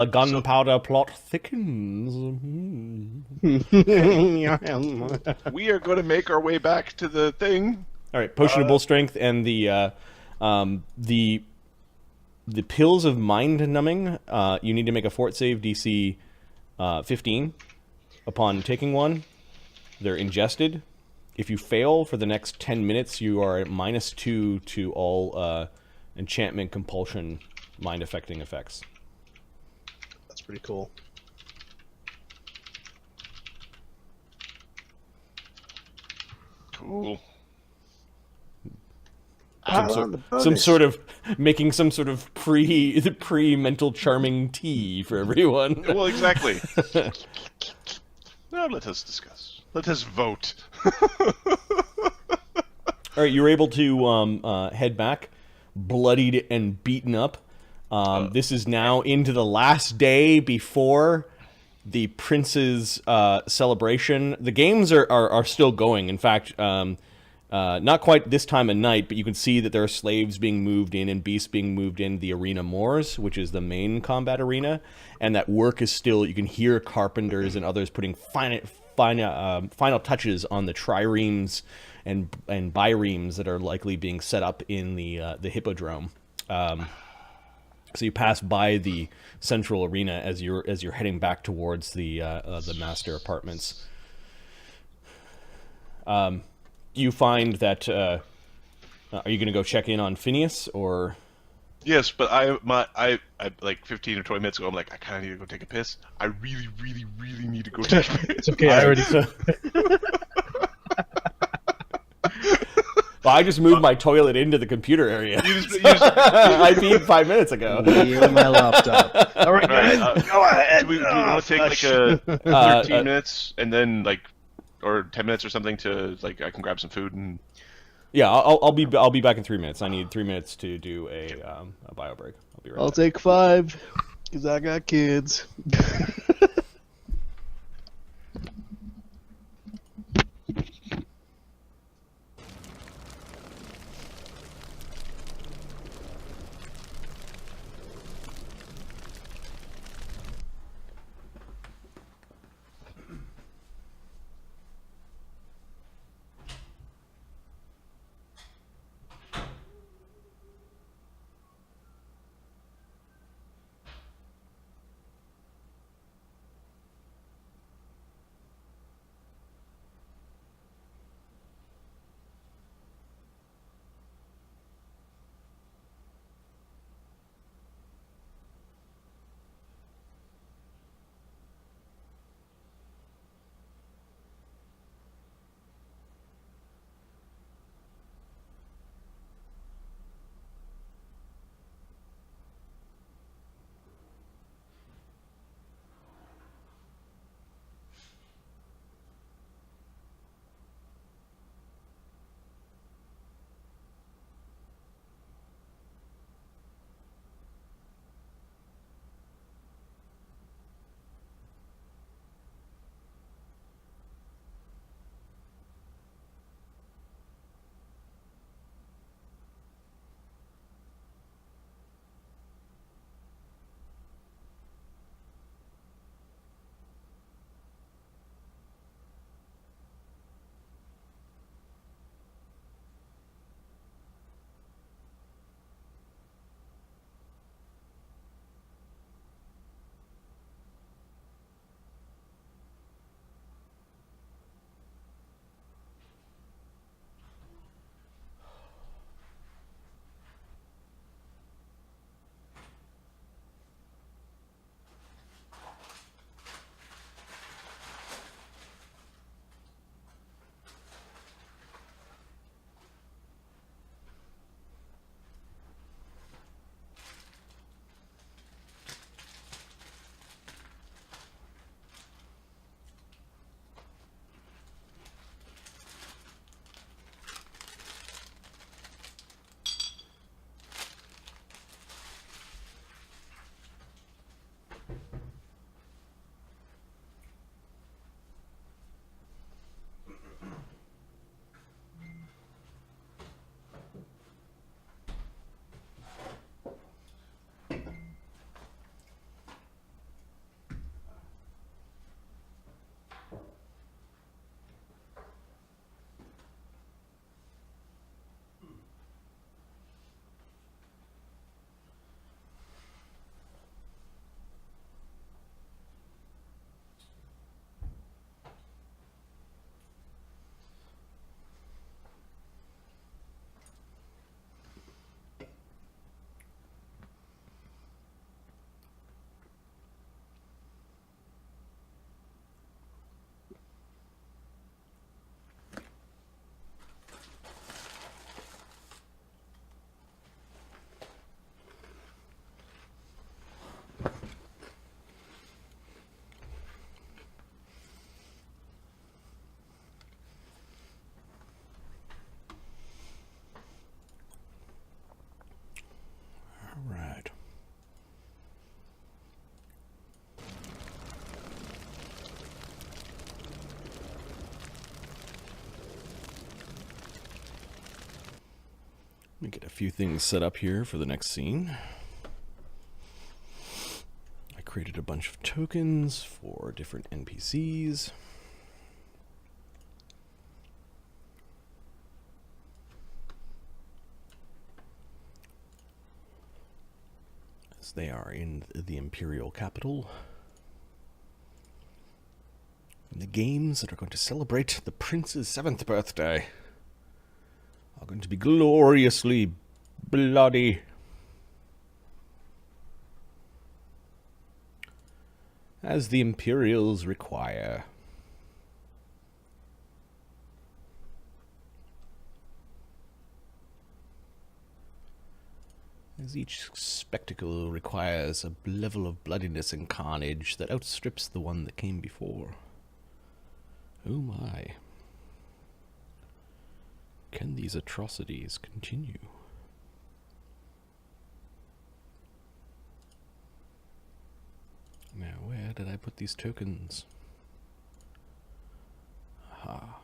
gunpowder plot thickens. We are going to make our way back to the thing. All right, potionable strength and the pills of mind numbing. You need to make a fort save DC 15 upon taking one. They're ingested. If you fail for the next 10 minutes, you are at -2 to all enchantment, compulsion, mind affecting effects. That's pretty cool. Cool. Some sort of making some sort of pre mental charming tea for everyone. Well, exactly. Now let us discuss. Let us vote. All right, you're able to head back, bloodied and beaten up. This is now into the last day before the prince's celebration. The games are still going. In fact, not quite this time of night, but you can see that there are slaves being moved in and beasts being moved in the arena moors, which is the main combat arena, and that work is still. You can hear carpenters and others putting final touches on the triremes and biremes that are likely being set up in the Hippodrome. So you pass by the central arena as you're heading back towards the master apartments. You find that are you going to go check in on Phineas or? Yes, but I like 15 or 20 minutes ago, I'm like, I kind of need to go take a piss. I really, really, really need to go take a piss. It's okay, I already... Well, I just moved my toilet into the computer area. I peed 5 minutes ago. Wheel my laptop. All right, guys, go ahead. Do we want to take like a 13 minutes and then like, or 10 minutes or something to like I can grab some food and. Yeah, I'll be back in 3 minutes. I need 3 minutes to do a bio break. I'll be right I'll back. take 5 because I got kids. me get a few things set up here for the next scene. I created a bunch of tokens for different NPCs. As they are in the Imperial capital. And the games that are going to celebrate the Prince's 7th birthday are going to be gloriously bloody. As the Imperials require. As each spectacle requires a level of bloodiness and carnage that outstrips the one that came before. Oh my. Can these atrocities continue? Now, where did I put these tokens? Aha.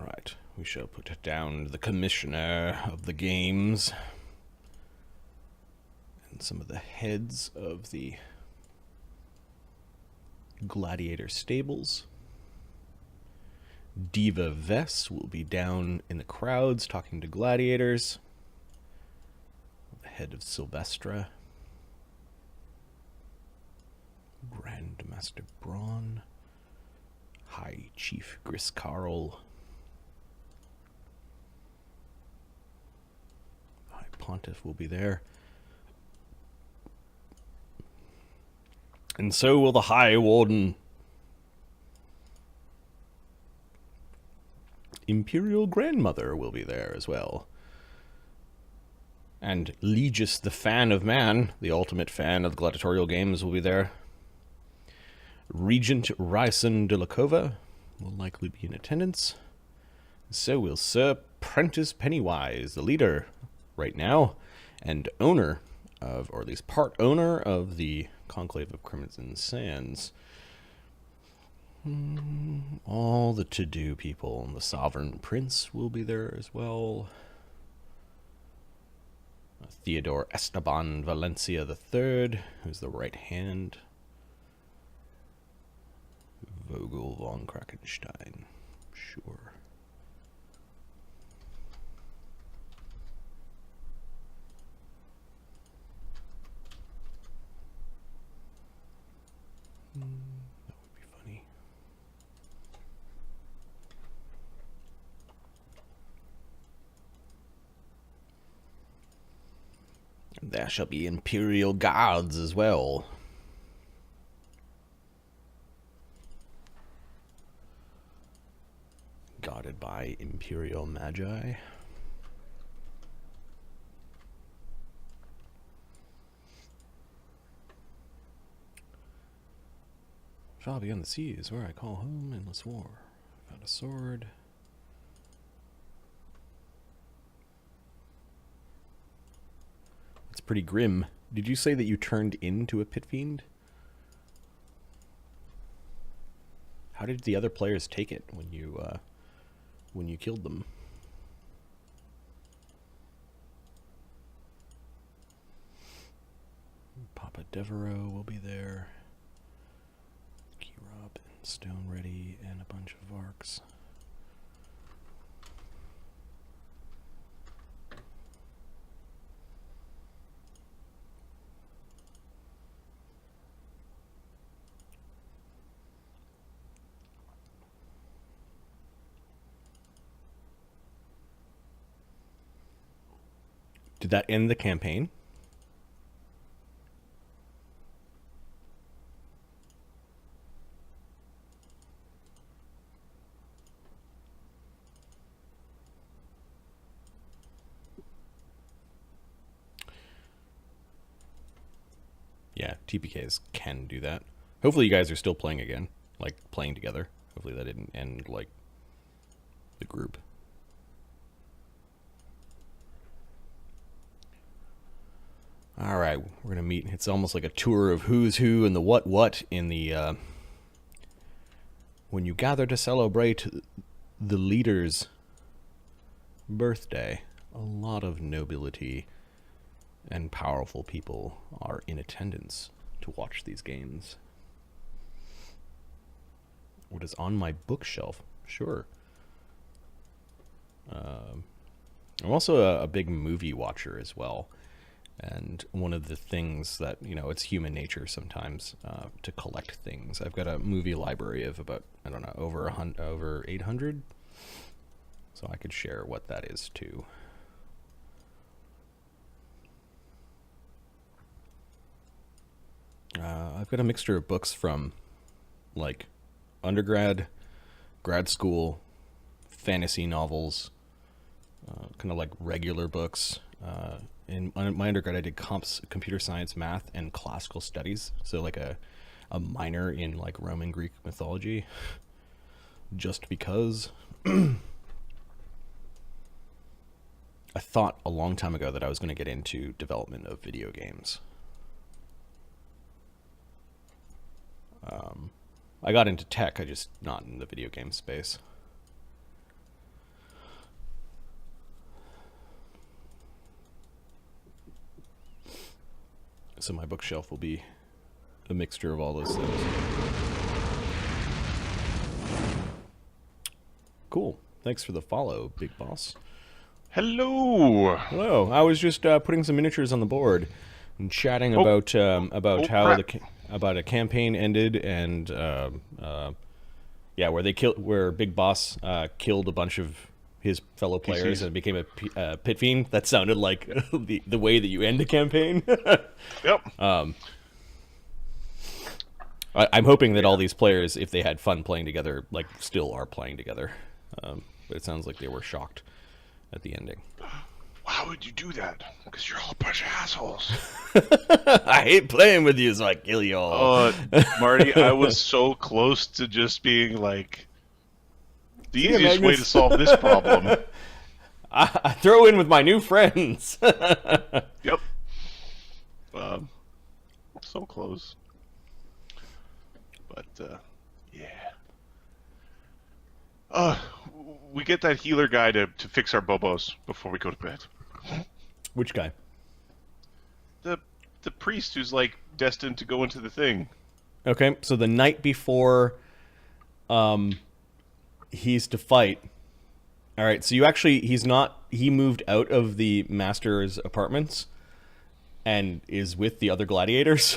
Alright, we shall put down the commissioner of the games and some of the heads of the gladiator stables. Diva Vess will be down in the crowds talking to gladiators. The head of Sylvestra. Grandmaster Braun. High Chief Griscarl. High Pontiff will be there. And so will the High Warden. Imperial Grandmother will be there as well. And Legis the Fan of Man, the ultimate fan of the gladiatorial games, will be there. Regent Ryson de la Cova will likely be in attendance. So will Sir Prentice Pennywise, the leader right now, and owner of, or at least part owner of the Conclave of Crimson Sands. All the to-do people, and the Sovereign Prince will be there as well. Theodore Esteban Valencia III, who's the right hand. Vogel von Krakenstein, sure. That would be funny. And there shall be Imperial guards as well. Guarded by Imperial Magi. Far beyond the seas, where I call home, endless war. I found a sword. It's pretty grim. Did you say that you turned into a pit fiend? How did the other players take it when you killed them? Papa Devereaux will be there. Kirop and Stone Ready and a bunch of Varks. Did that end the campaign? Yeah, TPKs can do that. Hopefully you guys are still playing again, like playing together. Hopefully that didn't end like the group. All right, we're gonna meet. It's almost like a tour of who's who and the what in the. When you gather to celebrate the leader's birthday, a lot of nobility and powerful people are in attendance to watch these games. What is on my bookshelf? Sure. I'm also a big movie watcher as well. And one of the things that, it's human nature sometimes to collect things. I've got a movie library of about, I don't know, over 800. So I could share what that is too. I've got a mixture of books from like undergrad, grad school, fantasy novels, kind of like regular books. In my undergrad, I did computer science, math, and classical studies. So like a minor in like Roman Greek mythology, just because. I thought a long time ago that I was going to get into development of video games. I got into tech, I just not in the video game space. So my bookshelf will be a mixture of all those things. Cool. Thanks for the follow, Big Boss. Hello. Hello. I was just putting some miniatures on the board and chatting about how about a campaign ended and where Big Boss killed a bunch of his fellow players PCs. and became a pit fiend. That sounded like the way that you end a campaign. Yep. I'm hoping that all these players, if they had fun playing together, like still are playing together. But it sounds like they were shocked at the ending. Why would you do that? Because you're all a bunch of assholes. I hate playing with you, so I kill you all. Marty, I was so close to just being like, the Yeah, easiest way Magnus. to solve this problem. I throw in with my new friends. Yep. So close. But, yeah. We get that healer guy to fix our bobos before we go to bed. Which guy? The priest who's, like, destined to go into the thing. Okay, so the night before he's to fight. All right, so he moved out of the master's apartments and is with the other gladiators.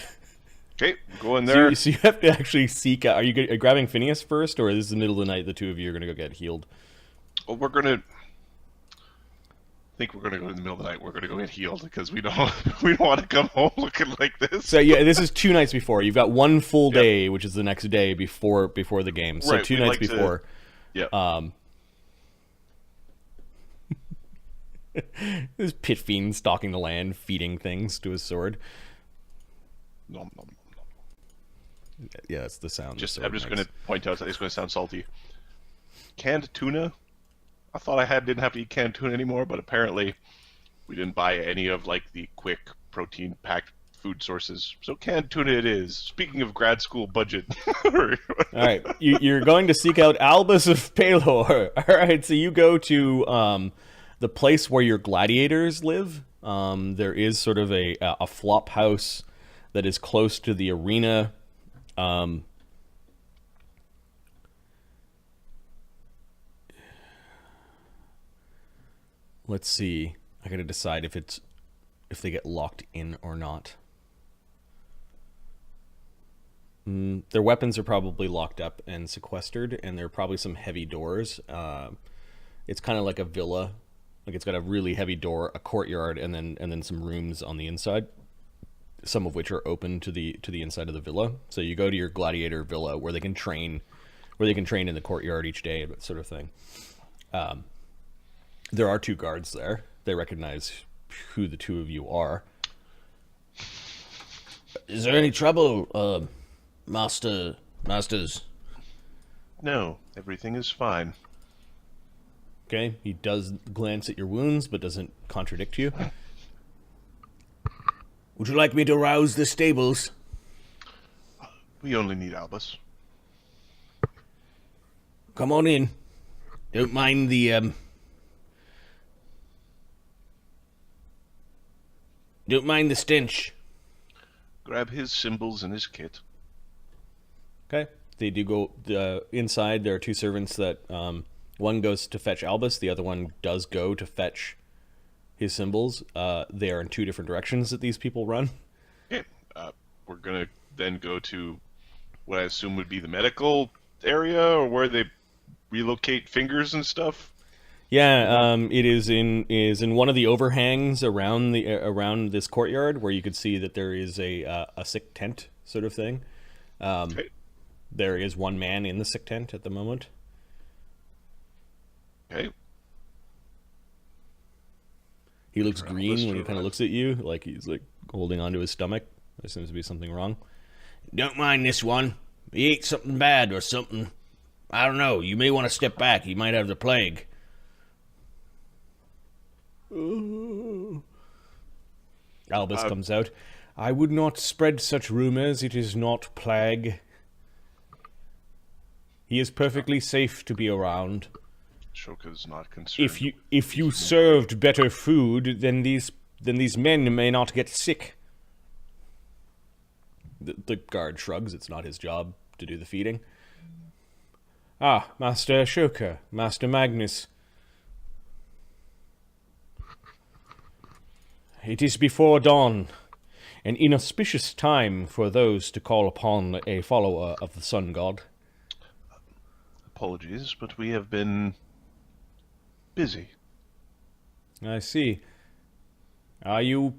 Okay, go in there. So you have to actually seek out. Are you grabbing Phineas first, or is this the middle of the night the two of you are going to go get healed? Well, I think we're gonna go in the middle of the night. We're gonna go get healed because we don't want to come home looking like this. So yeah, this is 2 nights before. You've got one full day, which is the next day before the game. So Right, 2 we'd nights like to- before. Yeah. This pit fiend stalking the land, feeding things to his sword. Nom, nom, nom, nom. Yeah, that's the sound. I'm the just sword going makes. to point out that it's going to sound salty. Canned tuna. I thought I didn't have to eat canned tuna anymore, but apparently we didn't buy any of like the quick protein packed food sources. So canned tuna it is. Speaking of grad school budget. All right, you're going to seek out Albus of Palor. All right, so you go to the place where your gladiators live. There is sort of a flop house that is close to the arena. Let's see. I gotta decide if they get locked in or not. Their weapons are probably locked up and sequestered, and there are probably some heavy doors. It's kind of like a villa, like it's got a really heavy door, a courtyard, and then some rooms on the inside, some of which are open to the inside of the villa. So you go to your gladiator villa where they can train in the courtyard each day, that sort of thing. There are 2 guards there. They recognize who the 2 of you are. Is there any trouble, masters? No, everything is fine. Okay, he does glance at your wounds, but doesn't contradict you. Would you like me to rouse the stables? We only need Albus. Come on in. Don't mind the, Don't mind the stench. Grab his symbols and his kit. Okay. They do go inside. There are two servants that one goes to fetch Albus. The other one does go to fetch his symbols. They are in two different directions that these people run. Okay. We're going to then go to what I assume would be the medical area, or where they relocate fingers and stuff. Yeah, it is in one of the overhangs around this courtyard where you could see that there is a sick tent sort of thing. Okay. There is one man in the sick tent at the moment. Okay. He looks green when he kind of looks at you, like he's like holding onto his stomach. There seems to be something wrong. Don't mind this one. He ate something bad or something. I don't know. You may want to step back. He might have the plague. Albus comes out. I would not spread such rumors. It is not plague. He is perfectly safe to be around. Ashoka's not concerned. If you served better food, then these men may not get sick. The guard shrugs. It's not his job to do the feeding. Ah, Master Ashoka, Master Magnus. It is before dawn, an inauspicious time for those to call upon a follower of the sun god. Apologies, but we have been busy. I see. Are you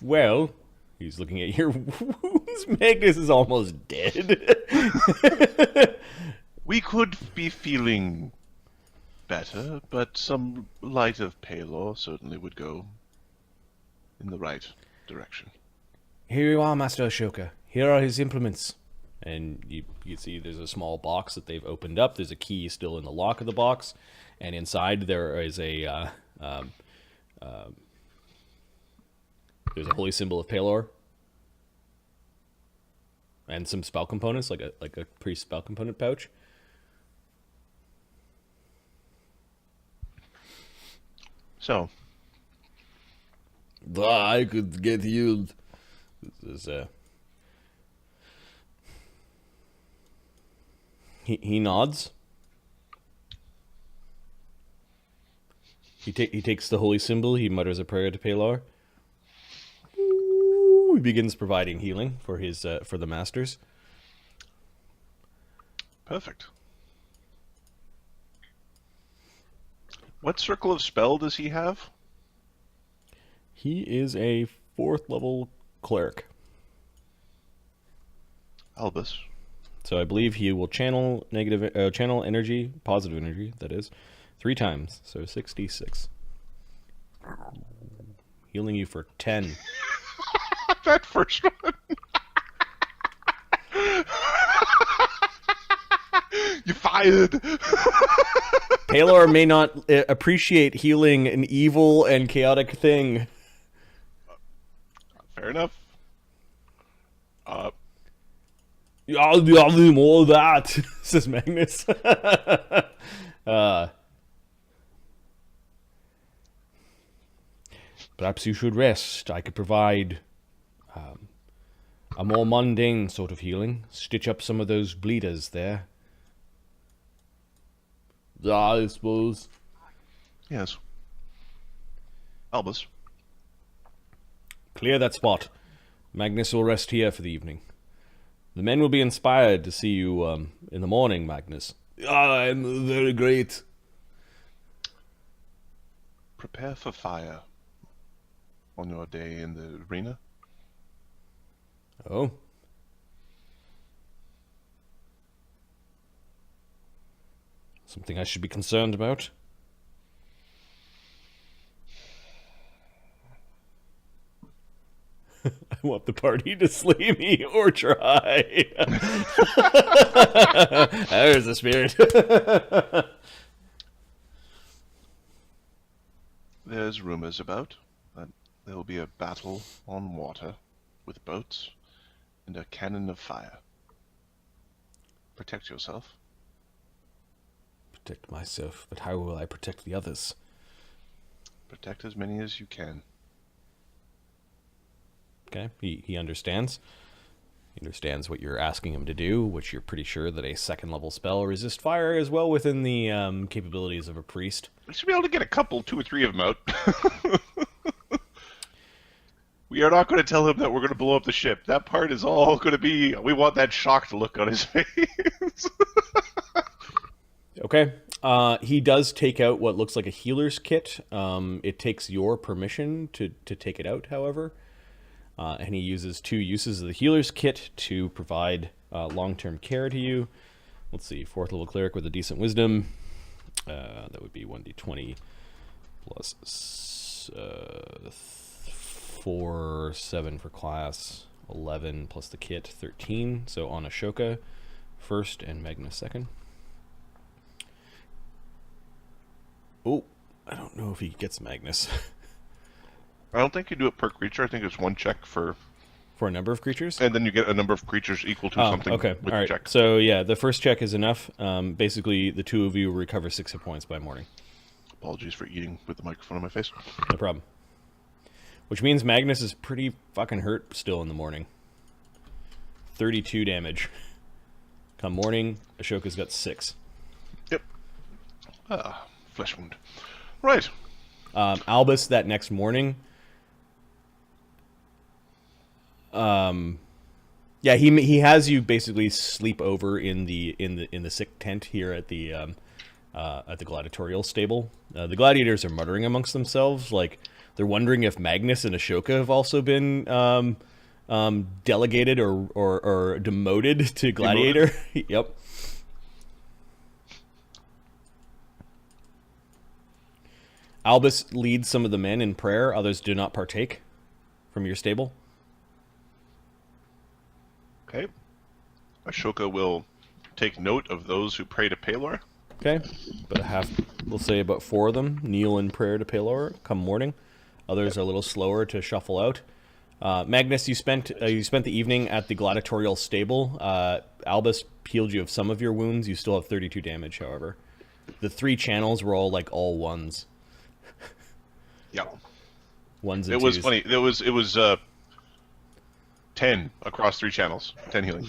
well? He's looking at your wounds. Magnus is almost dead. We could be feeling better, but some light of Palor certainly would go in the right direction. Here you are, Master Ashoka. Here are his implements. And you see there's a small box that they've opened up. There's a key still in the lock of the box. And inside there is there's a holy symbol of Palor. And some spell components, like a priest spell component pouch. So, I could get healed. This is He nods. He takes the holy symbol. He mutters a prayer to Palor. He begins providing healing for the masters. perfect. What circle of spell does he have? He is a 4th level cleric. Albus. So I believe he will channel channel energy, positive energy, that is, 3 times. So 66. Healing you for 10. That first one. You fired. Palor may not appreciate healing an evil and chaotic thing. Fair enough. I'll do more of that, says Magnus. Perhaps you should rest. I could provide a more mundane sort of healing. Stitch up some of those bleeders there. I suppose. Yes. Albus. Clear that spot. Magnus will rest here for the evening. The men will be inspired to see you in the morning, Magnus. I'm very great. Prepare for fire on your day in the arena. Oh. Something I should be concerned about? I want the party to slay me or try. There's the spirit. There's rumors about that There will be a battle on water with boats and a cannon of fire. Protect yourself. Protect myself, but how will I protect the others? Protect as many as you can. Okay, he understands. He understands what you're asking him to do, which you're pretty sure that a second level spell, resist fire, is well within the capabilities of a priest. We should be able to get a couple, 2 or 3 of them out. We are not going to tell him that we're going to blow up the ship. That part is all going to be, we want that shocked look on his face. Okay. He does take out what looks like a healer's kit. It takes your permission to take it out, however. And he uses 2 uses of the healer's kit to provide long-term care to you. Let's see, 4th level cleric with a decent wisdom. That would be 1d20 plus 4, 7 for class, 11 plus the kit, 13. So on Ashoka first and Magnus second. Oh, I don't know if he gets Magnus. I don't think you do it per creature. I think it's 1 check for For a number of creatures? and then you get a number of creatures equal to something Okay, with all the right. check. So yeah, the first check is enough. Basically, the 2 of you will recover 6 hit points by morning. Apologies for eating with the microphone on my face. No problem. Which means Magnus is pretty fucking hurt still in the morning. 32 damage. Come morning, Ashoka's got 6. Yep. Flesh wound. Right. Albus that next morning. Yeah, he has you basically sleep over in the sick tent here at the gladiatorial stable. The gladiators are muttering amongst themselves, like they're wondering if Magnus and Ashoka have also been delegated or demoted to gladiator. Yep. Albus leads some of the men in prayer. Others do not partake from your stable. Okay. Ashoka will take note of those who pray to Palor. Okay, but we'll say about 4 of them kneel in prayer to Palor come morning. Others are a little slower to shuffle out. Magnus, you spent the evening at the gladiatorial stable. Albus healed you of some of your wounds. You still have 32 damage, however. The 3 channels were all ones. Yeah. Ones and It was twos. funny. It was 10 across 3 channels. 10 healing.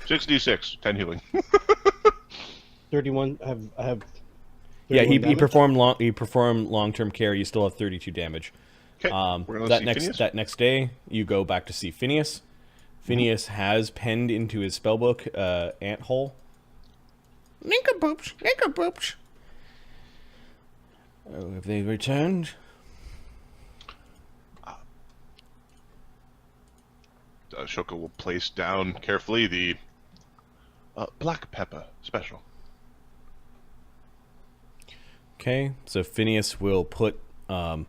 6d6, 10 healing. 31. I have. Yeah, 31 he damage. performed long-term care. You still have 32 damage. Okay. We're gonna That see next Phineas. that next day, you go back to see Phineas. Phineas has penned into his spellbook ant hole. Nincompoops, nincompoops. Oh, have they returned? Ashoka will place down carefully the black pepper special. Okay, so Phineas will put he'll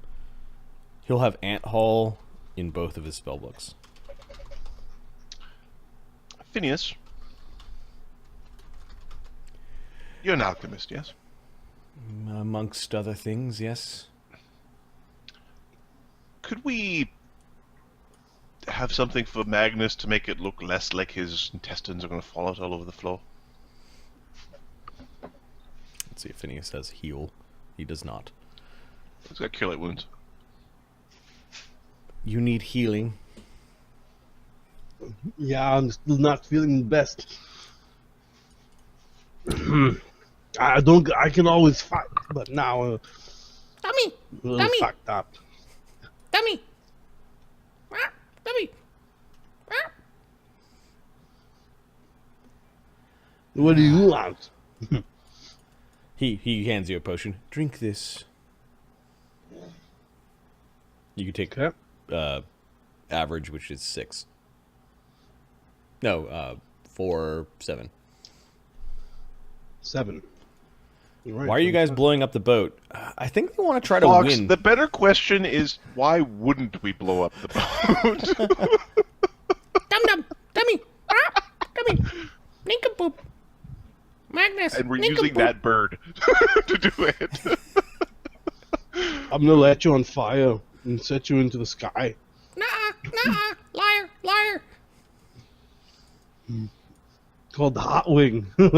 have ant hole in both of his spellbooks. Phineas, you're an alchemist, yes? Amongst other things, yes. Could we have something for Magnus to make it look less like his intestines are going to fall out all over the floor? Let's see if Phineas has heal. He does not. He's got cure light wounds. You need healing. Yeah, I'm still not feeling the best. I can always fight, but now Dummy! a little Dummy! fucked up. Dummy! Dummy! What do you want? He hands you a potion. Drink this. You can take Okay. average, which is 6. No, 4, 7. 7. You're right, Why are you guys 25. blowing up the boat? I think they want to try to Fox, win. the better question is, why wouldn't we blow up the boat? Dum-dum! Dummy! Dummy! Nincompoop! Magnus! And we're using nincompoop. that bird to do it. I'm gonna let you on fire. and set you into the sky. Nuh-uh. Liar. Liar. Called the Hot Wing. They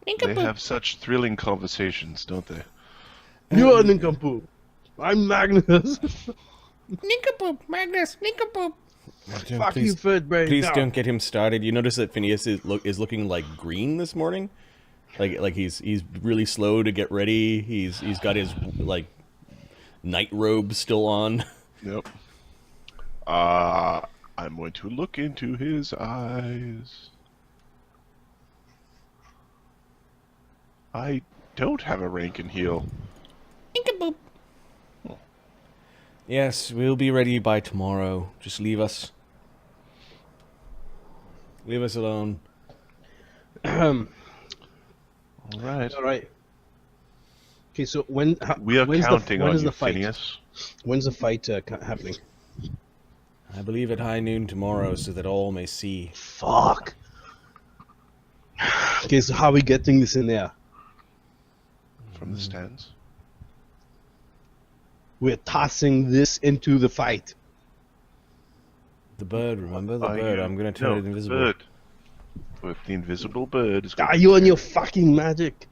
Nincompoop. have such thrilling conversations, don't they? You're a nincompoop. I'm Magnus. Nincompoop. Magnus. Nincompoop. Fuck you, third brain. Please No. don't get him started. You notice that Phineas is looking like green this morning, like he's really slow to get ready. He's got his like night robe still on. Yep. I'm going to look into his eyes. I don't have a rank and heal. Nincompoop. Yes, we'll be ready by tomorrow. Just leave us. Leave us alone. All right. All right. Okay, so when We are when's counting when on is you, the fight? Phineas. When's the fight happening? I believe at high noon tomorrow, so that all may see. Fuck. Okay, so how are we getting this in there? From the stands. We're tossing this into the fight. The bird, remember the bird? I'm gonna turn no, it invisible. Bird. But the invisible bird is going Are you on your fucking magic?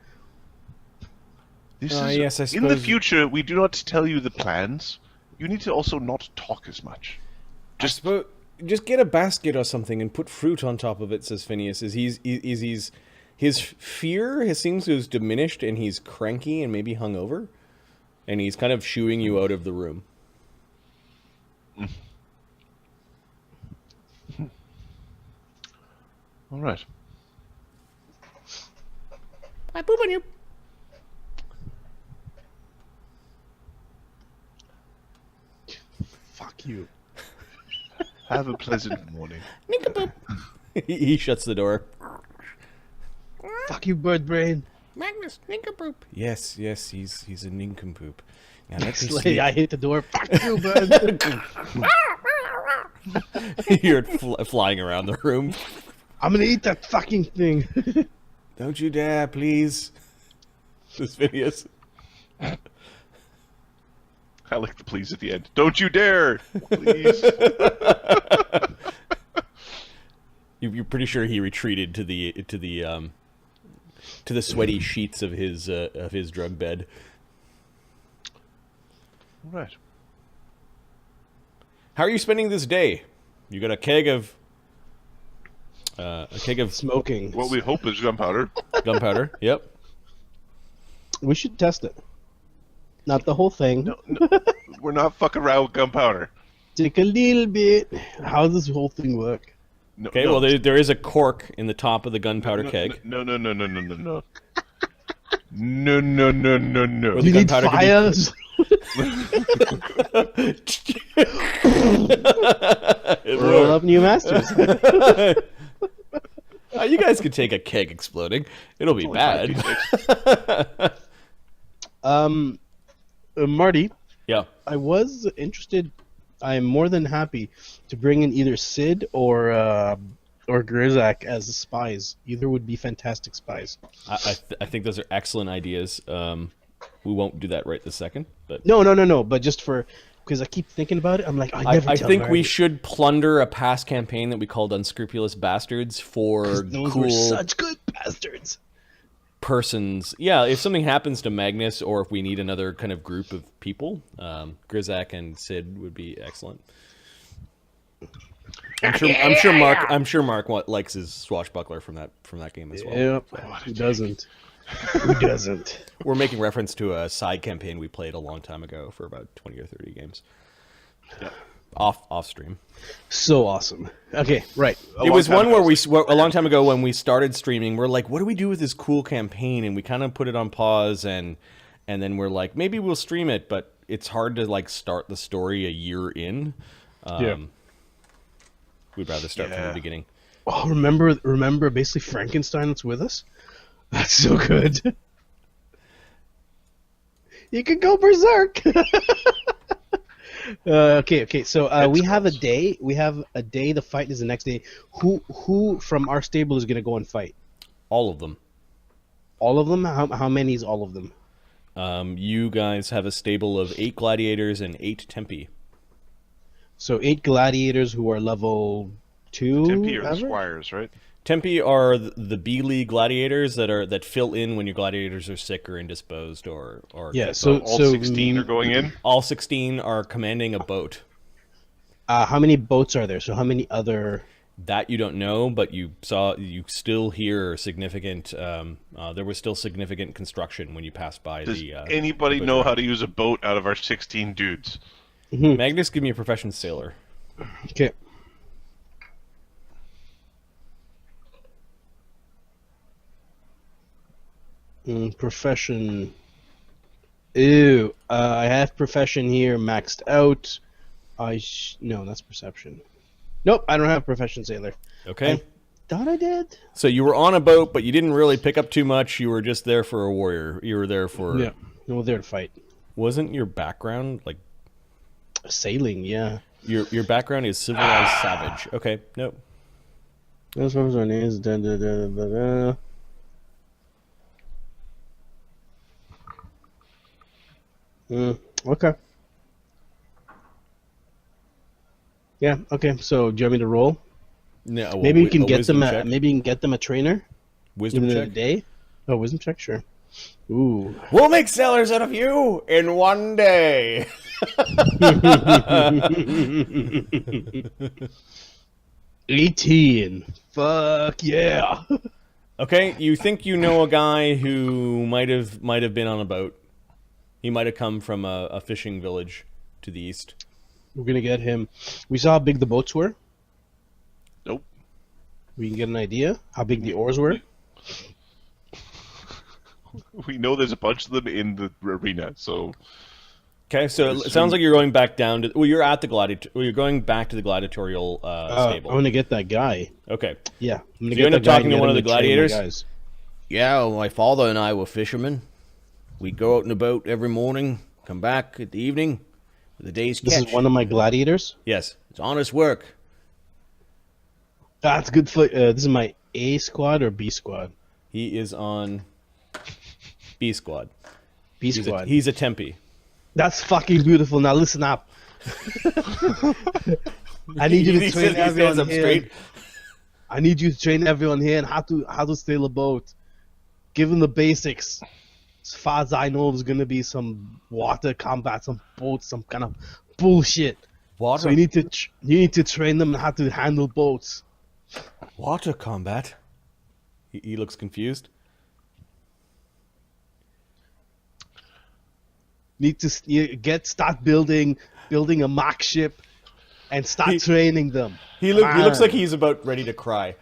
This yes, I In the suppose- future, we do not tell you the plans. You need to also not talk as much. Just get a basket or something and put fruit on top of it, says Phineas. His fear seems to have diminished, and he's cranky and maybe hungover, and he's kind of shooing you out of the room. All right. I poop on you. Fuck you. Have a pleasant morning. Nincompoop. He shuts the door. Fuck you, bird brain. Magnus. Nincompoop. Yes, he's a nincompoop. Now let me Slay, sleep. I hit the door. Fuck you, bird. You're flying around the room. I'm gonna eat that fucking thing. Don't you dare, please. Says Phineas. I like the please at the end. Don't you dare! Please. You're pretty sure he retreated to the sweaty sheets of his drug bed. All right. How are you spending this day? You got a keg of Smoking. What we hope is gunpowder. gunpowder. Yep. We should test it. Not the whole thing. No, we're not fucking around with gunpowder. Take a little bit. How does this whole thing work? No, Okay. no. Well, there is a cork in the top of the gunpowder keg. No. No. No. Or the You need gunpowder could be- fires. Roll up new masters. You guys could take a keg exploding. It'll be bad. Marty, Yeah. I was interested. I'm more than happy to bring in either Sid or Grizak as the spies. Either would be fantastic spies. I think those are excellent ideas. We won't do that right this second, but No. But just for because I keep thinking about it, I'm like, I never. I tell think we Marty. should plunder a past campaign that we called Unscrupulous Bastards for Those were cool such good bastards. persons. Yeah, if something happens to Magnus, or if we need another kind of group of people, Grizak and Sid would be excellent. I'm sure Mark likes his swashbuckler from that game as well. Yep. Who doesn't? Who doesn't? We're making reference to a side campaign we played a long time ago for about 20 or 30 games. Yeah. Off stream. So awesome. Okay, right. It was one where a long time ago when we started streaming, we're like, what do we do with this cool campaign? And we kind of put it on pause, and then we're like, maybe we'll stream it, but it's hard to like start the story a year in. Yeah. We'd rather start from Yeah. the beginning. Oh, remember basically Frankenstein that's with us? That's so good. You can go berserk. Okay. So we have a day. We have a day. The fight is the next day. Who from our stable is going to go and fight? All of them. All of them? How many is all of them? You guys have a stable of 8 gladiators and 8 tempi. So 8 gladiators who are level 2. Tempe are the ever? squires, right? Tempi are the B League gladiators that fill in when your gladiators are sick or indisposed or Yeah. get So All so 16 are going in. all 16 are commanding a boat. How many boats are there? So how many other? That you don't know, but you still hear significant. There was still significant construction when you passed by Does the. anybody the know boat how to use a boat out of our 16 dudes? Magnus, give me a profession sailor. Okay. Profession. Ew. I have profession here maxed out. No, that's perception. Nope, I don't have profession sailor. Okay. I thought I did. So you were on a boat, but you didn't really pick up too much. You were just there for a warrior. You were there for. Yeah. No, there to fight. Wasn't your background like Sailing, yeah. your background is civilized savage? Okay. Nope. That's what my name is. Da, da, da, da, da. Okay. Yeah. Okay. So, do you want me to roll? No. well, Maybe you can a get wisdom them. check. Maybe you can get them a trainer. Wisdom Even in check. a day. Oh, wisdom check, sure. Ooh. We'll make sailors out of you in one day. 18. Fuck yeah. Okay, you think you know a guy who might have been on a boat. He might have come from a fishing village to the east. We're gonna get him. We saw how big the boats were. Nope. We can get an idea how big the oars were. We know there's a bunch of them in the arena, so Okay, so it sounds like you're going back down to. Well, you're at the you're going back to the gladiatorial stable. I'm gonna get that guy. Okay. Yeah. I'm gonna So you end up that guy talking and to get one him of the train my gladiators? guys. Yeah, well, my father and I were fishermen. We'd go out in a boat every morning, come back at the evening for the day's This catch. is one of my gladiators. Yes. It's honest work. That's good for. This is my A squad or B squad. He is on B squad. B squad. He's a tempi. That's fucking beautiful. Now listen up. I need you to He train says- he everyone stands up here. straight. I need you to train everyone here on how to sail a boat. Give them the basics. As far as I know, there's gonna be some water combat, some boats, some kind of bullshit. Water. So you need to train them on how to handle boats. Water combat. He looks confused. Need to start building a mock ship, and start training them. He looks Man. like he's about ready to cry.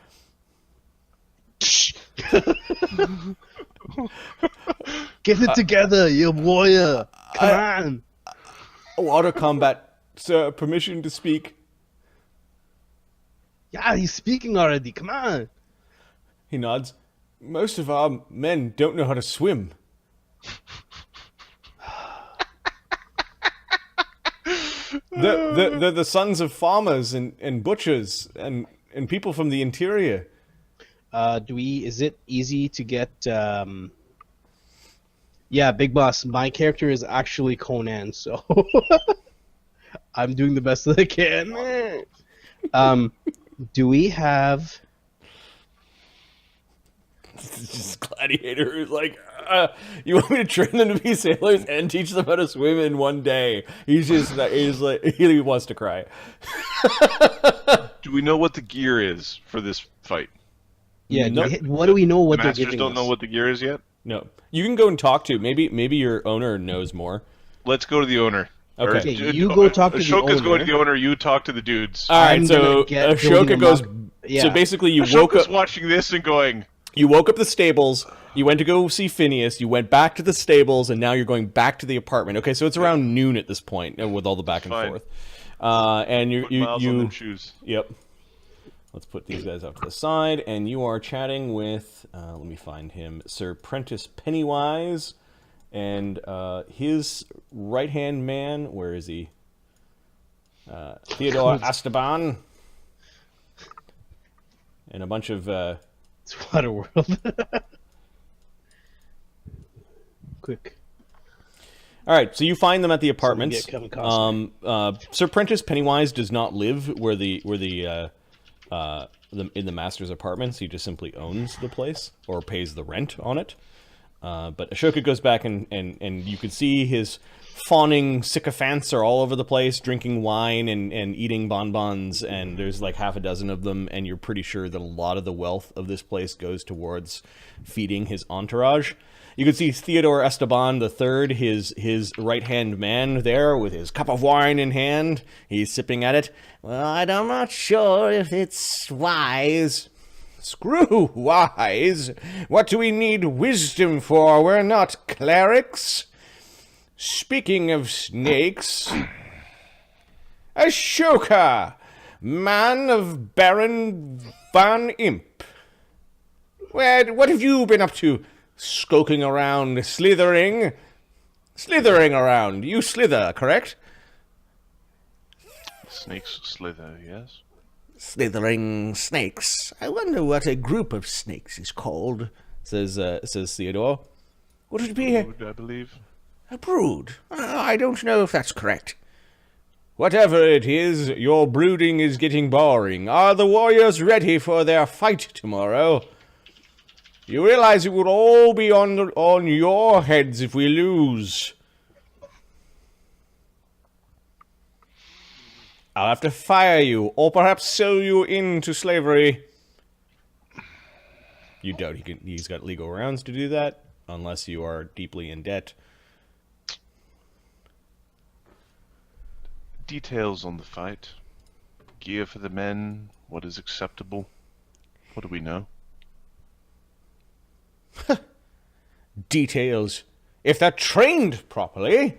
Get it together, you warrior. Come on. Water combat. Sir, permission to speak. Yeah, he's speaking already. Come on. He nods. Most of our men don't know how to swim. They're the sons of farmers and butchers and people from the interior. Is it easy to get Yeah, Big Boss, my character is actually Conan, so I'm doing the best that I can. Do we have It's just gladiator who's like, you want me to train them to be sailors and teach them how to swim in one day? He's like he wants to cry. do we know what the gear is for this fight? what do we know what they're Masters giving don't us? know what the gear is yet? No, you can go and talk to maybe your owner knows more. Let's go to the owner. Okay. Or- Okay, you go talk to the Ashoka's owner. going to the owner, you talk to the dudes. All right, I'm so gonna get building Ashoka a goes. mock- yeah. So basically, you woke Ashoka's up. watching this and going, You woke up the stables. You went to go see Phineas. You went back to the stables, and now you're going back to the apartment. Okay, so it's around noon at this point with all the back and Fine. forth. And put miles on you them shoes. Yep. Let's put these guys off to the side, and you are chatting with. Let me find him, Sir Prentice Pennywise, and his right-hand man. Where is he? Theodore Esteban, and a bunch of. It's Waterworld. Quick. All right, so you find them at the apartments. get Kevin Costner. Sir Prentice Pennywise does not live where in the master's apartments. He just simply owns the place or pays the rent on it. But Ashoka goes back and you can see his fawning sycophants are all over the place, drinking wine and eating bonbons, and there's like half a dozen of them, and you're pretty sure that a lot of the wealth of this place goes towards feeding his entourage. You can see Theodore Esteban III, his right-hand man there with his cup of wine in hand. He's sipping at it. Well, I'm not sure if it's wise. Screw wise. What do we need wisdom for? We're not clerics. Speaking of snakes, Ashoka, man of Baron Van Imp. What have you been up to? Skulking around, slithering around. You slither, correct? Snakes slither, yes. Slithering snakes. I wonder what a group of snakes is called, says Theodore. Would it be Brood, I believe. a brood? I don't know if that's correct. Whatever it is, your brooding is getting boring. Are the warriors ready for their fight tomorrow? You realize it would all be on your heads if we lose. I'll have to fire you, or perhaps sell you into slavery. You doubt he's got legal grounds to do that, unless you are deeply in debt. Details on the fight. Gear for the men. What is acceptable? What do we know? Details. If they're trained properly,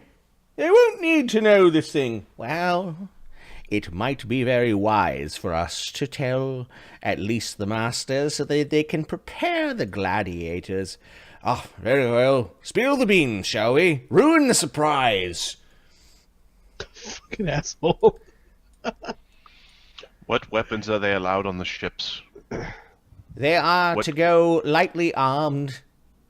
they won't need to know this thing. Well, it might be very wise for us to tell at least the masters so that they can prepare the gladiators. Ah, very well. Spill the beans, shall we? Ruin the surprise. Fucking asshole. What weapons are they allowed on the ships? They are What- to go lightly armed.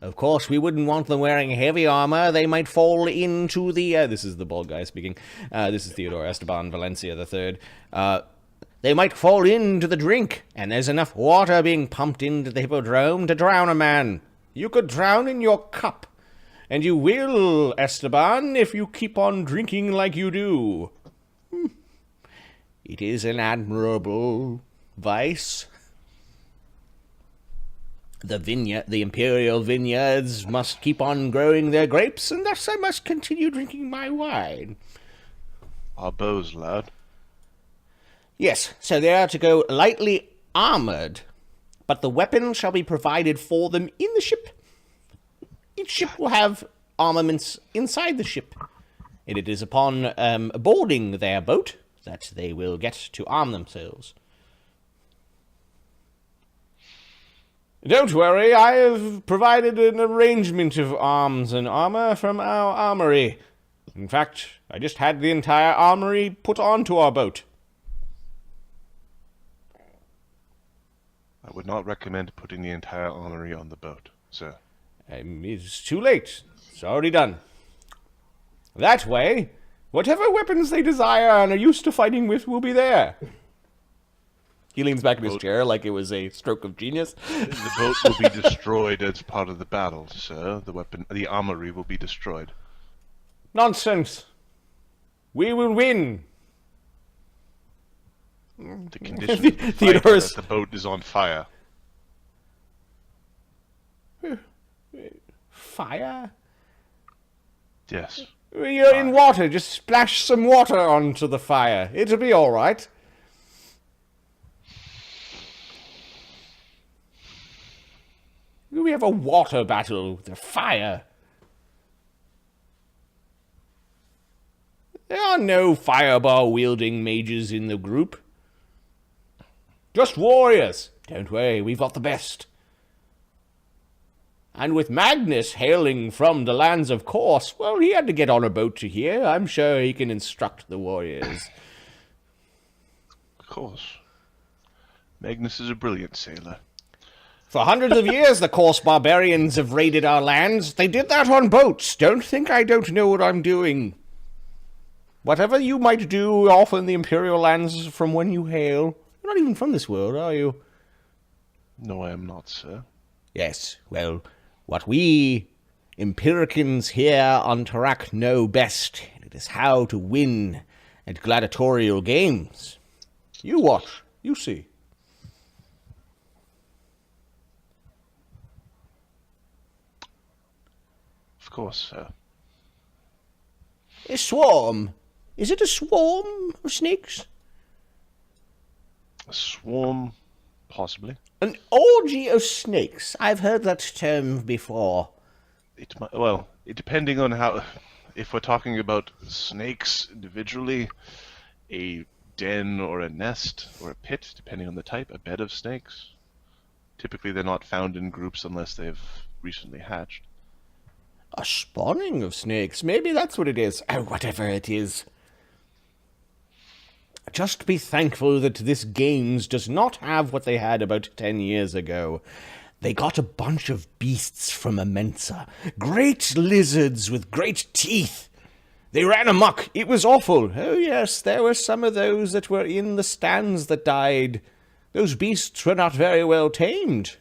Of course, we wouldn't want them wearing heavy armor. They might fall into the... This is the bald guy speaking. This is Theodore Esteban Valencia III. They might fall into the drink, and there's enough water being pumped into the Hippodrome to drown a man. You could drown in your cup. And you will, Esteban, if you keep on drinking like you do. It is an admirable vice. The Imperial vineyards must keep on growing their grapes, and thus I must continue drinking my wine. Our bows, lad. Yes, so they are to go lightly armored, but the weapons shall be provided for them in the ship. Each ship will have armaments inside the ship, and it is upon boarding their boat that they will get to arm themselves. Don't worry, I have provided an arrangement of arms and armor from our armory. In fact, I just had the entire armory put onto our boat. I would not recommend putting the entire armory on the boat, sir. It's too late. It's already done. That way, whatever weapons they desire and are used to fighting with will be there. He leans back in his chair like it was a stroke of genius. The boat will be destroyed as part of the battle, sir. The armory will be destroyed. Nonsense. We will win. The condition of the fight Theodore's- is that the boat is on fire. Fire? Yes. You're in water. Just splash some water onto the fire. It'll be all right. We have a water battle with a fire. There are no fireball-wielding mages in the group. Just warriors. Don't worry, we've got the best. And with Magnus hailing from the lands of Corse, well, he had to get on a boat to here. I'm sure he can instruct the warriors. Of course. Magnus is a brilliant sailor. For hundreds of years, the coarse barbarians have raided our lands. They did that on boats. Don't think I don't know what I'm doing. Whatever you might do off in the Imperial lands from when you hail. You're not even from this world, are you? No, I am not, sir. Yes, well, what we Empiricans here on Tarak know best, it is how to win at gladiatorial games. You watch, you see. Of course, sir. A swarm. Is it a swarm of snakes? A swarm, possibly. An orgy of snakes. I've heard that term before. Depending on how... If we're talking about snakes individually, a den or a nest or a pit, depending on the type, a bed of snakes. Typically they're not found in groups unless they've recently hatched. A spawning of snakes. Maybe that's what it is. Oh, whatever it is. Just be thankful that this games does not have what they had about 10 years ago. They got a bunch of beasts from Immensa. Great lizards with great teeth. They ran amok. It was awful. Oh, yes, there were some of those that were in the stands that died. Those beasts were not very well tamed.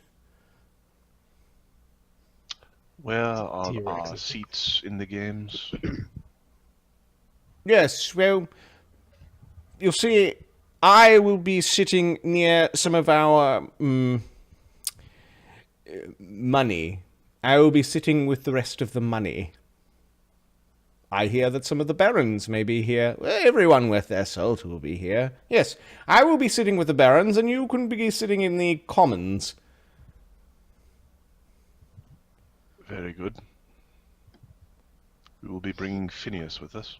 Where are our seats in the games? Yes, well, you'll see, I will be sitting near some of our money. I will be sitting with the rest of the money. I hear that some of the barons may be here. Everyone worth their salt will be here. Yes, I will be sitting with the barons, and you can be sitting in the commons. Very good. We will be bringing Phineas with us.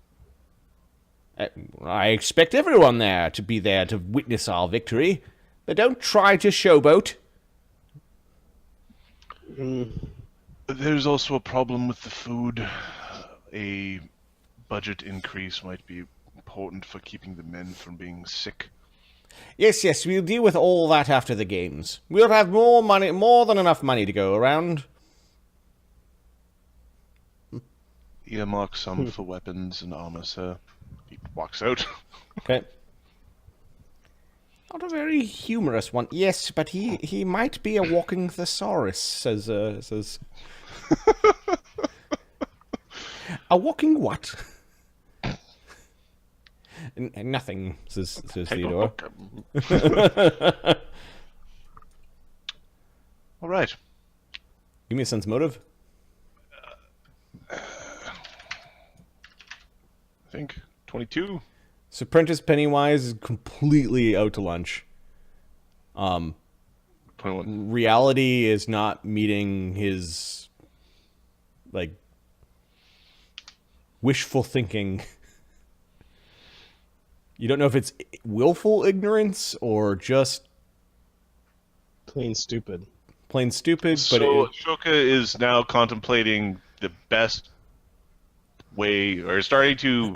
I expect everyone there to be there to witness our victory, but don't try to showboat. There's also a problem with the food. A budget increase might be important for keeping the men from being sick. Yes, we'll deal with all that after the games. We'll have more money, more than enough money to go around. Earmark some for weapons and armor, sir. He walks out. Okay. Not a very humorous one. Yes, but he might be a walking thesaurus, says. A walking what? Nothing, says Theodore. All right. Give me a sense motive. I think 22. So Prentice Pennywise is completely out to lunch. 21. Reality is not meeting his, like, wishful thinking. You don't know if it's willful ignorance or just Plain stupid. plain stupid. So But Ashoka is now contemplating the best way, or starting to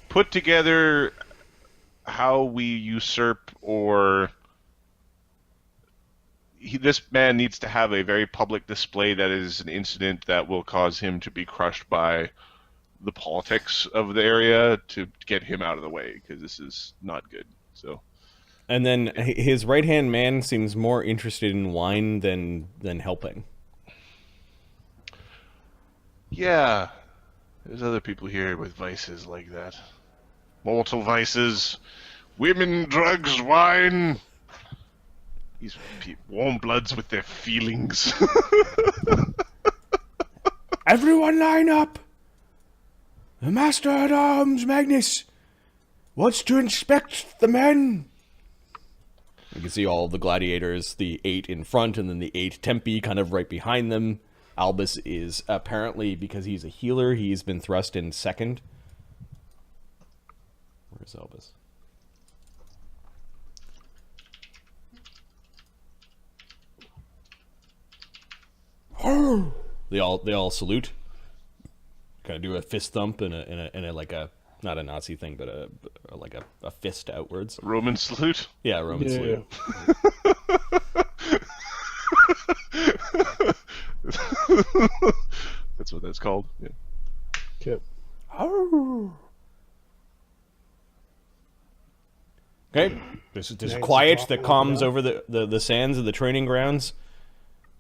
put together how we usurp, or this man needs to have a very public display that is an incident that will cause him to be crushed by the politics of the area to get him out of the way, because this is not good. So, and then his right-hand man seems more interested in wine than helping. yeah, there's other people here with vices like that. Mortal vices, women, drugs, wine. These warm bloods with their feelings. Everyone line up! The Master at Arms, Magnus, wants to inspect the men. You can see all the gladiators, the 8 in front, and then the 8 Tempi kind of right behind them. Albus is apparently, because he's a healer, he's been thrust in second. Where's Albus? They all salute. Kind of do a fist thump and a like a, not a Nazi thing, but a fist outwards. Roman salute. Yeah, Roman salute. that's called. Yeah. Okay. Okay. There's Nice quiet talk that over comes there. over the sands of the training grounds.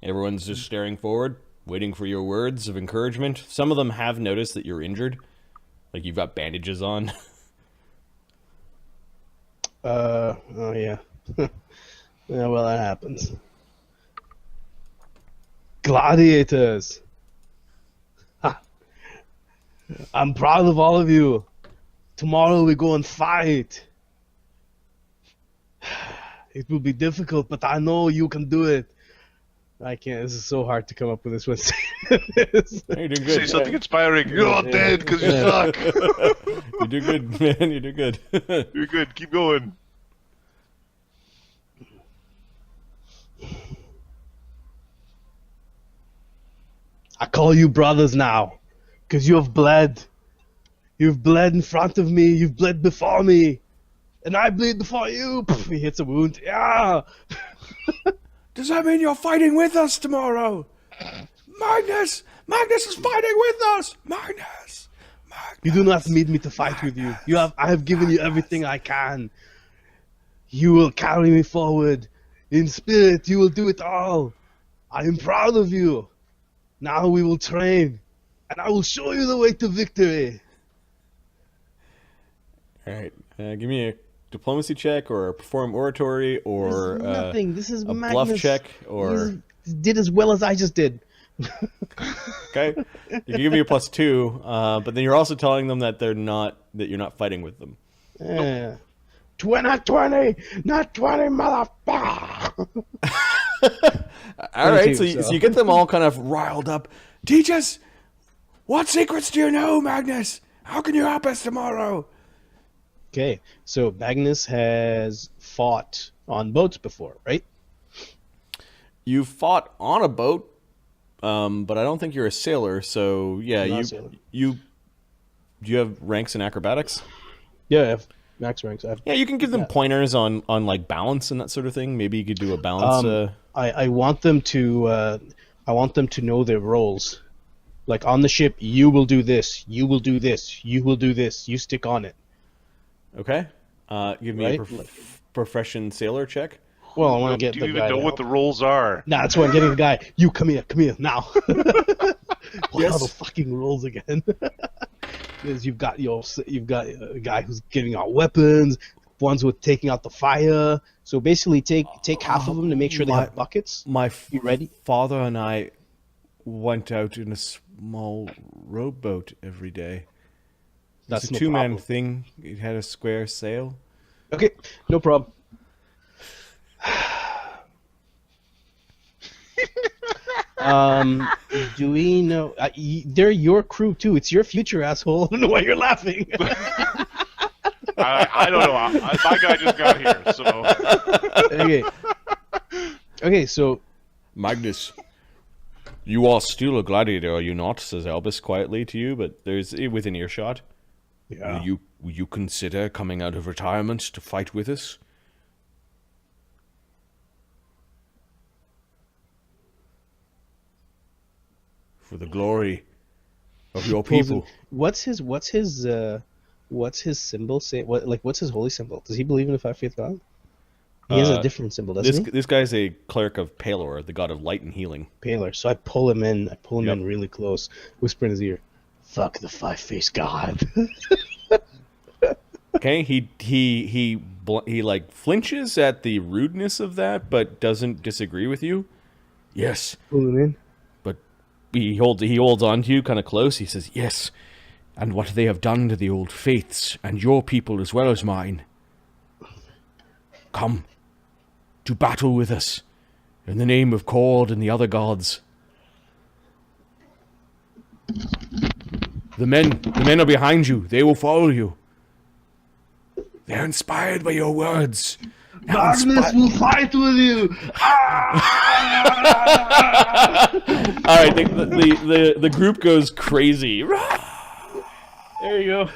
Everyone's just staring forward, waiting for your words of encouragement. Some of them have noticed that you're injured. Like you've got bandages on. Oh yeah. Yeah, well, that happens. Gladiators. Ha. I'm proud of all of you. Tomorrow we go and fight. It will be difficult, but I know you can do it. I can't. This is so hard to come up with this one. You're doing Say good. something inspiring. You're not dead because you suck. You do good, man. You do good. You're good. Keep going. I call you brothers now, because you have bled. You've bled in front of me. You've bled before me, and I bleed before you. Pff, he hits a wound. Yeah. Does that mean you're fighting with us tomorrow? Magnus! Magnus is fighting with us! Magnus! You do not need me to fight with you. I have given you everything I can. You will carry me forward. In spirit, you will do it all. I am proud of you. Now we will train, and I will show you the way to victory. Alright, give me a diplomacy check, or a perform oratory, or Nothing. This is a Magnus. bluff check, or... He did as well as I just did. Okay, you can give me a +2, but then you're also telling them that you're not fighting with them. Yeah. 20, not 20, motherfucker. All right, 22, so you get them all kind of riled up. Teach us! What secrets do you know, Magnus? How can you help us tomorrow? Okay, so Magnus has fought on boats before, right? You fought on a boat, but I don't think you're a sailor. So yeah, I'm not a sailor. do you have ranks in acrobatics? Yeah, I have max ranks. Yeah, you can give them pointers on like balance and that sort of thing. Maybe you could do a balance. I want them to know their roles. Like on the ship, you will do this, you will do this, you will do this. You stick on it. Okay. Give me Right? a profession sailor check. Well, I want to get Do the you guy. even know to what help. the roles are? Nah, that's why I'm getting the guy. You come here now. What Yes. are the fucking rules again? Because you've got a guy who's giving out weapons, ones with taking out the fire. So basically, take half of them to make sure they have buckets. My You ready? father and I went out in a small rowboat every day. That's It's a no two-man problem. thing. It had a square sail. Okay, no problem. Do we know? They're your crew too. It's your future, asshole. I don't know why you're laughing. I don't know. My guy just got here, so Okay. Okay, so Magnus, you are still a gladiator, are you not? Says Albus quietly to you, but there's within earshot. yeah. Will you consider coming out of retirement to fight with us? For the glory of your people. What's his symbol say? What's his holy symbol? Does he believe in the 5 god? He has a different symbol, doesn't he? This guy's a cleric of Palor, the god of light and healing. Paler. So I pull him in. Yep. In really close, whisper in his ear, "Fuck the 5 god." Okay, he like flinches at the rudeness of that, but doesn't disagree with you. Yes, Pull him in. but he holds on to you kind of close. He says, "Yes, and what they have done to the old faiths and your people as well as mine. Come to battle with us in the name of Cord and the other gods. The men are behind you. They will follow you. They're inspired by your words. Now Magnus will fight with you. All right, the group goes crazy. There you go.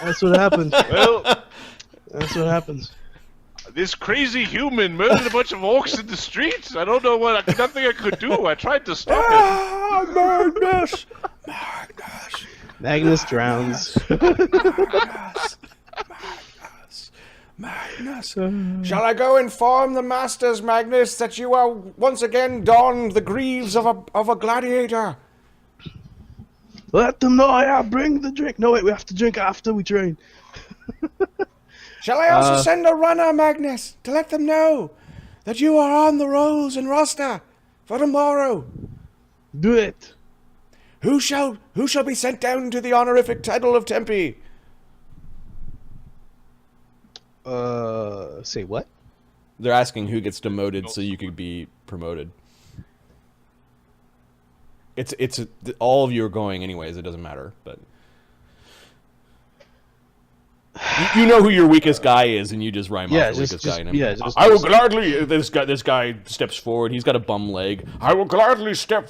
That's what happens. well, That's what happens. this crazy human murdered a bunch of orcs in the streets. I don't know nothing I could do. I tried to stop on, Magnus! Magnus drowns. Magnus, shall I go inform the masters, Magnus, that you are once again donned the greaves of a gladiator? Let them know. Yeah, bring the drink. No, wait, we have to drink after we train. Shall I also send a runner, Magnus, to let them know that you are on the rolls and roster for tomorrow? Do it. Who shall be sent down to the honorific title of Tempe? Say what? They're asking who gets demoted so you could be promoted. It's all of you are going anyways. It doesn't matter, but you know who your weakest guy is, and you just rhyme off the weakest guy. I will gladly. This guy steps forward. He's got a bum leg. I will gladly step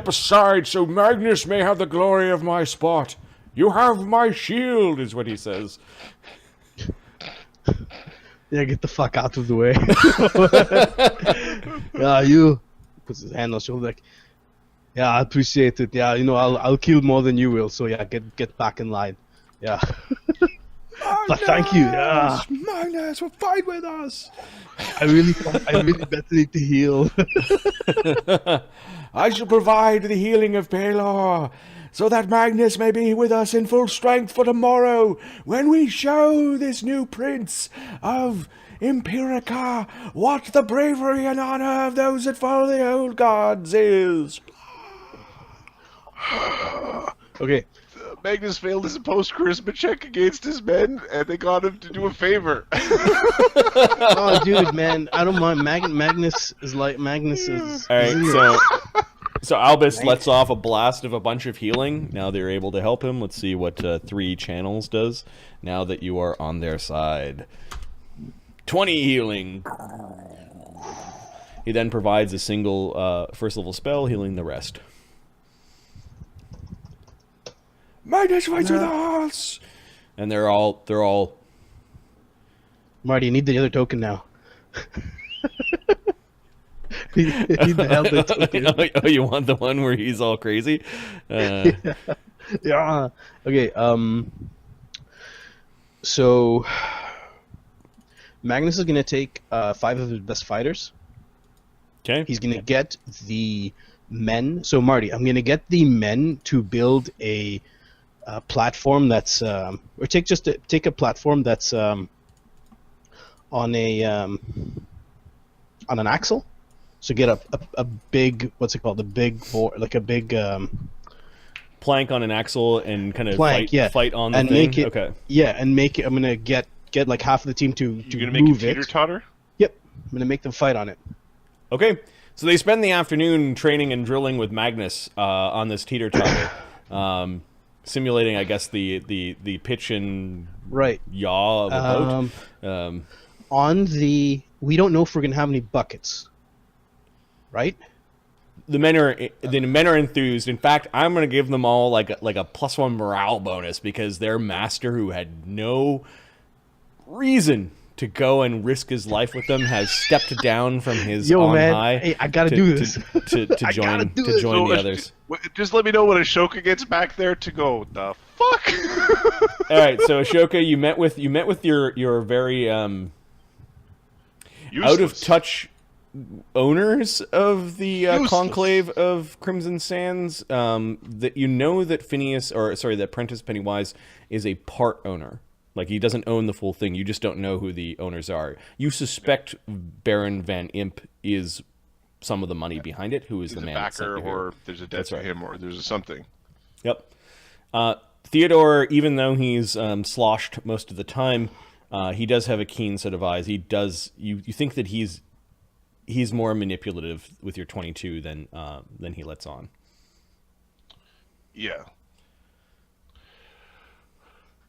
aside so Magnus may have the glory of my spot. You have my shield, is what he says. Yeah, get the fuck out of the way. Yeah, you puts his hand on his shoulder like, yeah, I appreciate it. Yeah, I'll kill more than you will. So yeah, get back in line. Yeah. But thank you. Yeah. Magnus, will fight with us. I really better need to heal. I shall provide the healing of Pelor, so that Magnus may be with us in full strength for tomorrow, when we show this new prince of Empirica what the bravery and honor of those that follow the old gods is. Okay. Magnus failed his post-charisma check against his men, and they got him to do a favor. Oh, dude, man, I don't mind. Magnus is. All right, so Albus lets off a blast of a bunch of healing. Now they're able to help him. Let's see what 3 channels does now that you are on their side. 20 healing. He then provides a single first level spell, healing the rest. Magnus fights with us! And they're all... Marty, you need the other token now. You need the other token. Oh, you want the one where he's all crazy? Yeah. Okay, so Magnus is going to take 5 of his best fighters. Okay. He's going to get the men. So, Marty, I'm going to get the men to build a platform that's... or take a platform that's on an axle. So get a big... What's it called? A big board, like a big... plank on an axle and kind of fight on the and thing. Make it, okay. Yeah, and make it. I'm gonna get like half of the team to You're gonna move make it it. teeter-totter? Yep, I'm gonna make them fight on it. Okay. So they spend the afternoon training and drilling with Magnus on this teeter-totter, simulating, I guess, the pitch and yaw of a boat. We don't know if we're gonna have any buckets, right? The men are enthused. In fact, I'm going to give them all like a +1 morale bonus because their master, who had no reason to go and risk his life with them, has stepped down from his high. Hey, I gotta do this to join the others. Just let me know when Ashoka gets back there to go. The fuck. All right, so Ashoka, you met with your very out of touch owners of the conclave of Crimson Sands, that you know that that Prentice Pennywise is a part owner. Like, he doesn't own the full thing. You just don't know who the owners are. You suspect Baron Van Imp is some of the money behind it. Who is the man? Backer, or there's a debt to him, or there's a something. Yep. Theodore, even though he's sloshed most of the time, he does have a keen set of eyes. He does. You think that he's more manipulative with your 22 than he lets on. Yeah.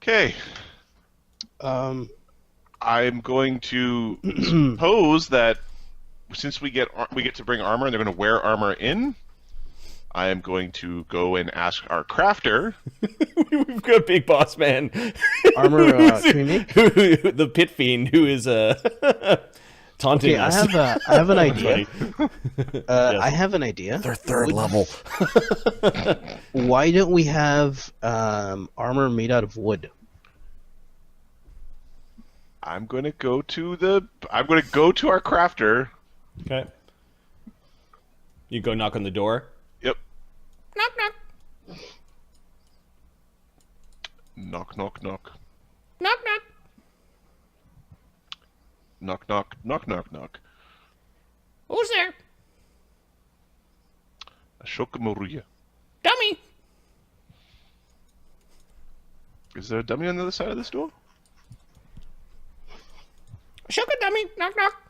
Okay. I'm going to suppose that since we get to bring armor and they're going to wear armor in, I am going to go and ask our crafter. We've got Big Boss Man. Armor, the Pit Fiend, who is taunting Okay, I us. have an idea. Buddy. I have an idea. They're third level. Why don't we have armor made out of wood? I'm gonna go to our crafter. Okay. You go knock on the door. Yep. Knock, knock. Knock, knock, knock. Knock, knock. Knock, knock, knock, knock, knock. Who's there? Ashoka Maruya. Dummy. Is there a dummy on the other side of this door? Ashoka, dummy. Knock, knock.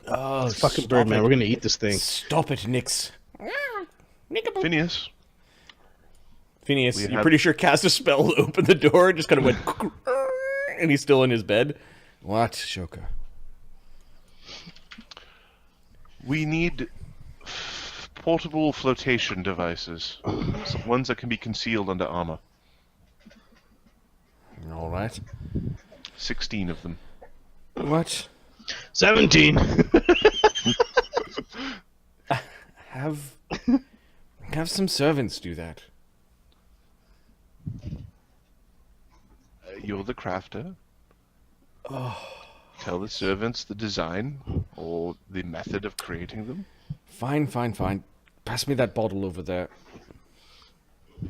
Oh, Fucking bird, man. We're gonna eat this thing. Stop it, Nyx. Ah, nincompoop. Phineas. Phineas, We you're have- pretty sure cast a spell to open the door and just kind of went, and he's still in his bed. What, Ashoka? We need portable flotation devices. Some ones that can be concealed under armor. All right. 16 of them. What? 17. Have some servants do that. You're the crafter. Tell the servants the design or the method of creating them. Fine. Pass me that bottle over there.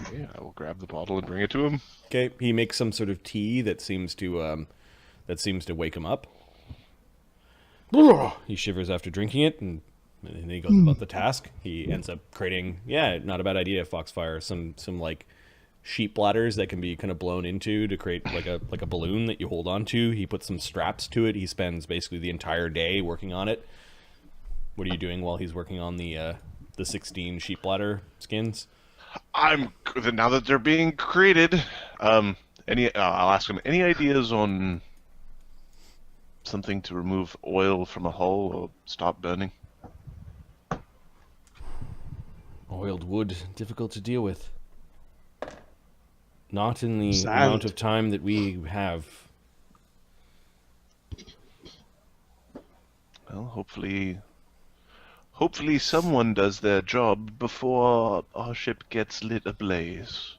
Okay, I will grab the bottle and bring it to him. Okay, he makes some sort of tea that seems to wake him up. He shivers after drinking it, and then he goes about the task. He ends up creating, not a bad idea, Foxfire, some like sheep bladders that can be kind of blown into to create like a balloon that you hold on to. He puts some straps to it. He spends basically the entire day working on it. What are you doing while he's working on the 16 sheep bladder skins? Now that they're being created. I'll ask him any ideas on something to remove oil from a hull or stop burning. Oiled wood, difficult to deal with. Not in the Sand. amount of time that we have. Well, hopefully someone does their job before our ship gets lit ablaze.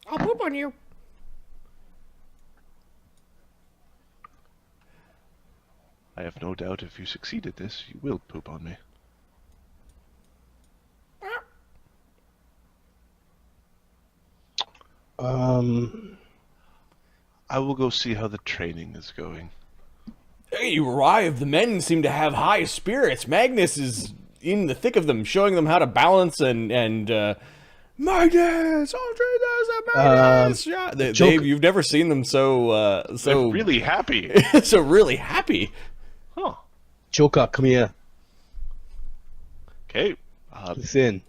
I'll poop on you. I have no doubt if you succeed at this, you will poop on me. I will go see how the training is going. Hey, you arrived. The men seem to have high spirits. Magnus is in the thick of them, showing them how to balance and Magnus, Magnus. Yeah, you've never seen them so They're really happy. so really happy. Huh. Joker, come here. Okay. Listen.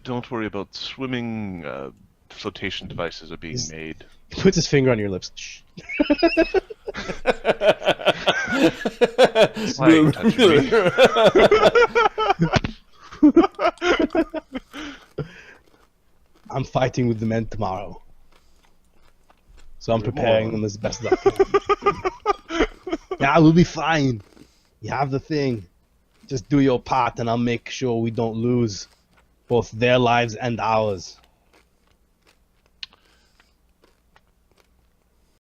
Don't worry about swimming. Flotation devices are being made. He puts his finger on your lips. Shh. Slang touching me. I'm fighting with the men tomorrow. So I'm preparing them as best as I can. Yeah, we'll be fine. You have the thing. Just do your part and I'll make sure we don't lose both their lives and ours.